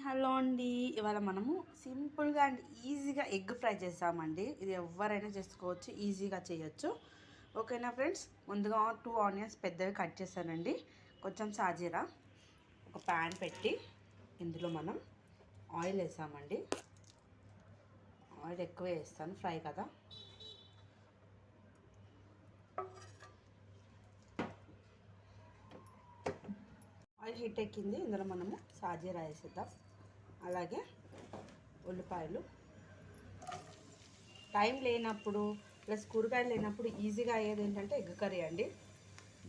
Hello అండి, ఇవాళ మనము సింపుల్గా అండ్ ఈజీగా ఎగ్ ఫ్రై చేస్తామండి. ఇది ఎవరైనా చేసుకోవచ్చు, ఈజీగా చేయొచ్చు. ఓకేనా ఫ్రెండ్స్, ముందుగా 2 ఆనియన్స్ పెద్దగా కట్ చేశానండి. కొంచెం సాజీరా, ఒక ప్యాన్ పెట్టి ఇందులో మనం ఆయిల్ వేసామండి. ఆయిల్ ఎక్కువ వేస్తాను, ఫ్రై కదా. ఆయిల్ హీట్ ఎక్కింది, ఇందులో మనము సాజీరా వేసేద్దాం. అలాగే ఉల్లిపాయలు. టైం లేనప్పుడు ప్లస్ కూరగాయలు లేనప్పుడు ఈజీగా అయ్యేది ఏంటంటే ఎగ్ కర్రీ అండి.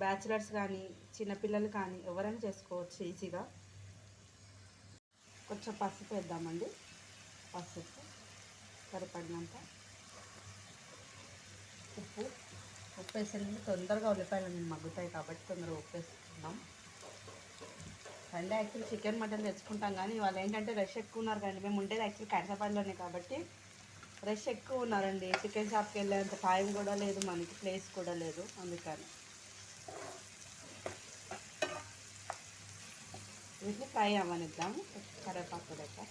బ్యాచిలర్స్ కానీ చిన్నపిల్లలు కానీ ఎవరైనా చేసుకోవచ్చు ఈజీగా. కొంచెం పసుపు వేద్దామండి. పసుపు సరిపడినంత. ఉప్పు వేసేది తొందరగా ఉల్లిపాయలు మగ్గుతాయి కాబట్టి తొందరగా ఉప్పు వేసుకుందాం. సండే యాక్చువల్లీ చికెన్ మటన్ తెచ్చుకుంటాం, కానీ వాళ్ళు ఏంటంటే రష్ ఎక్కువ ఉన్నారు కానీ మేము ఉండేది యాక్చువల్లీ ఖైరతాబాద్లోనే కాబట్టి రష్ ఎక్కువ ఉన్నారండి. చికెన్ షాప్కి వెళ్ళేంత టైం కూడా లేదు, మనకి ప్లేస్ కూడా లేదు. అందుకని వీటిని ఫ్రై అవ్వనిద్దాము. కరివేపాకు దగ్గర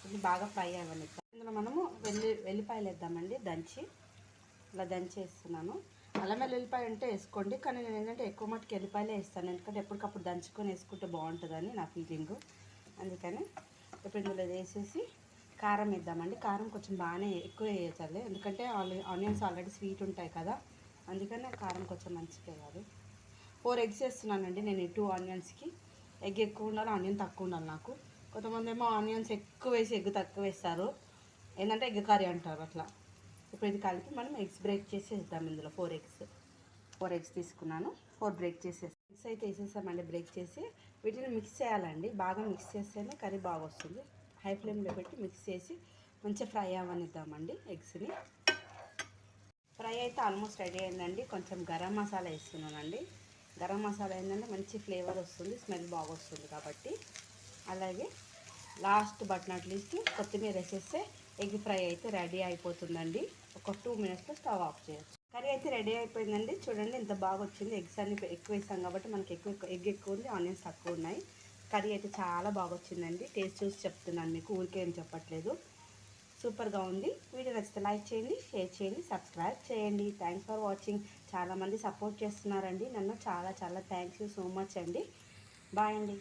ఇది బాగా ఫ్రై అవ్వనిద్దాం. ఇందులో మనము వెల్లిపాయలు వేద్దామండి, దంచి. ఇలా దంచి వేస్తున్నాను. అల్లం వెల్లుల్లిపాయ ఉంటే వేసుకోండి, కానీ నేను ఏంటంటే ఎక్కువ మట్టుకు వెల్లిపాయలే వేస్తాను, ఎందుకంటే ఎప్పటికప్పుడు దంచుకొని వేసుకుంటే బాగుంటుందని నా ఫీలింగు. అందుకని ఇప్పుడు ఇందులో వేసేసి కారం వేద్దామండి. కారం కొంచెం బాగానే ఎక్కువ వేయాలి, ఎందుకంటే ఆనియన్స్ ఆల్రెడీ స్వీట్ ఉంటాయి కదా, అందుకని కారం కొంచెం మంచిగా వేయాలి. 4 ఎగ్స్ వేస్తున్నానండి నేను ఈ 2 ఆనియన్స్కి. ఎగ్ ఎక్కువ ఉండాలి, ఆనియన్ తక్కువ ఉండాలి నాకు. కొంతమంది ఏమో ఆనియన్స్ ఎక్కువ వేసి ఎగ్ తక్కువ వేస్తారు, ఏంటంటే ఎగ్ కర్రీ అంటారు అట్లా. ఇప్పుడు ఇది కలిపి మనం ఎగ్స్ బ్రేక్ చేసి వేద్దాం. ఇందులో 4 ఎగ్స్ తీసుకున్నాను, 4 బ్రేక్ చేసేసి ఎగ్స్ అయితే వేసేసామండి. బ్రేక్ చేసి వీటిని మిక్స్ చేయాలండి, బాగా మిక్స్ చేస్తేనే కర్రీ బాగా వస్తుంది. హై ఫ్లేమ్లో పెట్టి మిక్స్ చేసి మంచిగా ఫ్రై అవ్వనిద్దామండి. ఎగ్స్ని ఫ్రై అయితే ఆల్మోస్ట్ రెడీ అయిందండి. కొంచెం గరం మసాలా వేస్తున్నానండి. గరం మసాలా ఏంటంటే మంచి ఫ్లేవర్ వస్తుంది, స్మెల్ బాగా వస్తుంది కాబట్టి. అలాగే లాస్ట్ బట్ నాట్ లీస్ట్ కొత్తిమీర వేసేస్తే ఎగ్ ఫ్రై అయితే రెడీ అయిపోతుందండి. ఒక 2 మినిట్స్లో స్టవ్ ఆఫ్ చేయొచ్చు. కర్రీ అయితే రెడీ అయిపోయిందండి. చూడండి ఎంత బాగా వచ్చింది. ఎగ్స్ అన్ని ఎక్కువ వేసాం కాబట్టి మనకి ఎగ్ ఎక్కువ ఉంది, ఆనియన్స్ తక్కువ ఉన్నాయి. కర్రీ అయితే చాలా బాగా వచ్చిందండి. టేస్ట్ చూసి చెప్తున్నాను మీకు, ఊరికే ఏం చెప్పట్లేదు. సూపర్గా ఉంది. వీడియో నచ్చితే లైక్ చేయండి, షేర్ చేయండి, సబ్స్క్రైబ్ చేయండి. Thanks for watching. చాలామంది సపోర్ట్ చేస్తున్నారండి నన్ను, చాలా థ్యాంక్స్ యూ సో మచ్ అండి. బాయ్ అండి.